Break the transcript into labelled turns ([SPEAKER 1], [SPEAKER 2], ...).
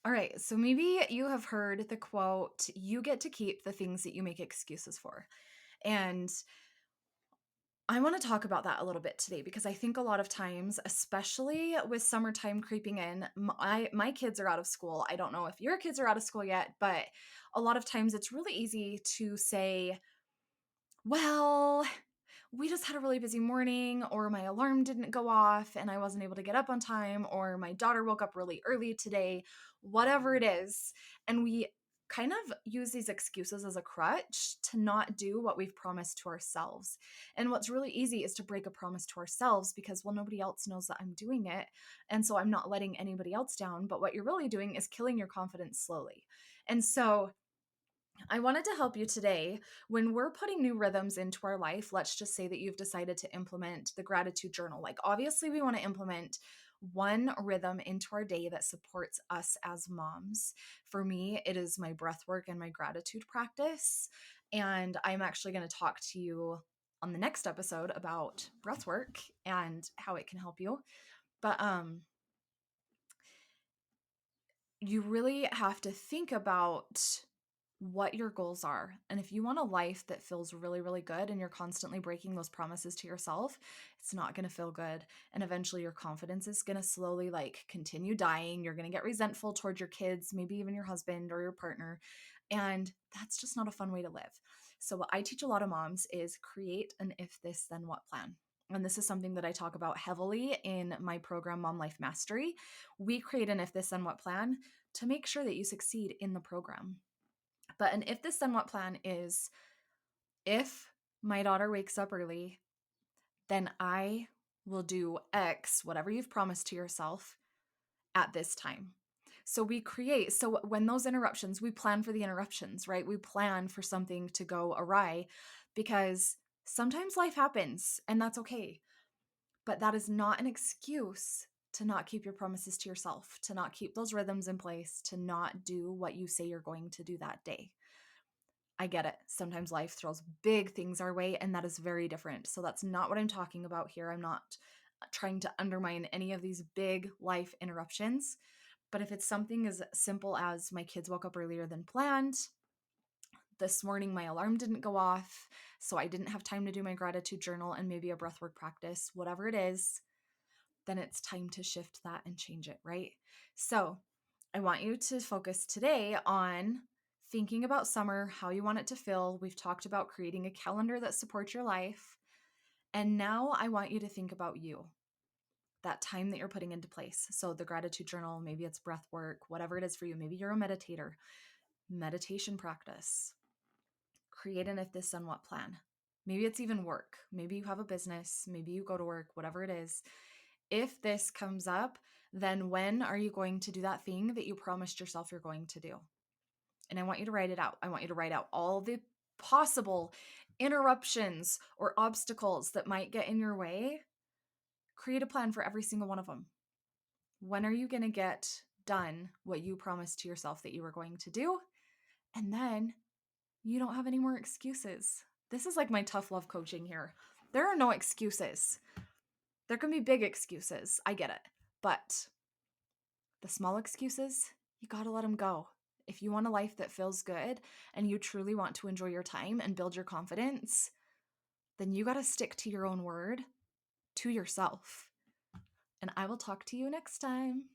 [SPEAKER 1] All right, so maybe you have heard the quote, you get to keep the things that you make excuses for. And I want to talk about that a little bit today because I think a lot of times, especially with summertime creeping in, my kids are out of school. I don't know if your kids are out of school yet, but a lot of times it's really easy to say, well, we just had a really busy morning, or my alarm didn't go off and I wasn't able to get up on time, or my daughter woke up really early today, whatever it is. And we kind of use these excuses as a crutch to not do what we've promised to ourselves. And what's really easy is to break a promise to ourselves because, well, nobody else knows that I'm doing it. And so I'm not letting anybody else down. But what you're really doing is killing your confidence slowly. And so I wanted to help you today when we're putting new rhythms into our life. Let's just say that you've decided to implement the gratitude journal. Like, obviously, we want to implement one rhythm into our day that supports us as moms. For me, it is my breath work and my gratitude practice. And I'm actually going to talk to you on the next episode about breath work and how it can help you. But you really have to think about what your goals are. And if you want a life that feels really, really good and you're constantly breaking those promises to yourself, it's not going to feel good. And eventually your confidence is going to slowly continue dying. You're going to get resentful toward your kids, maybe even your husband or your partner. And that's just not a fun way to live. So what I teach a lot of moms is create an if this then what plan. And this is something that I talk about heavily in my program, Mom Life Mastery. We create an if this then what plan to make sure that you succeed in the program. But an if this then what plan is, if my daughter wakes up early, then I will do X, whatever you've promised to yourself, at this time. So so when those interruptions, we plan for the interruptions, right? We plan for something to go awry because sometimes life happens and that's okay. But that is not an excuse to not keep your promises to yourself, to not keep those rhythms in place, to not do what you say you're going to do that day. I get it. Sometimes life throws big things our way, and that is very different. So that's not what I'm talking about here. I'm not trying to undermine any of these big life interruptions. But if it's something as simple as my kids woke up earlier than planned, this morning my alarm didn't go off, so I didn't have time to do my gratitude journal and maybe a breathwork practice, whatever it is, then it's time to shift that and change it, right? So I want you to focus today on thinking about summer, how you want it to feel. We've talked about creating a calendar that supports your life. And now I want you to think about you, that time that you're putting into place. So the gratitude journal, maybe it's breath work, whatever it is for you. Maybe you're a meditator, meditation practice. Create an if this then what plan. Maybe it's even work. Maybe you have a business. Maybe you go to work, whatever it is. If this comes up, then when are you going to do that thing that you promised yourself you're going to do? And I want you to write it out. I want you to write out all the possible interruptions or obstacles that might get in your way. Create a plan for every single one of them. When are you going to get done what you promised to yourself that you were going to do? And then you don't have any more excuses. This is like my tough love coaching here. There are no excuses. There can be big excuses. I get it. But the small excuses, you got to let them go. If you want a life that feels good and you truly want to enjoy your time and build your confidence, then you got to stick to your own word, to yourself. And I will talk to you next time.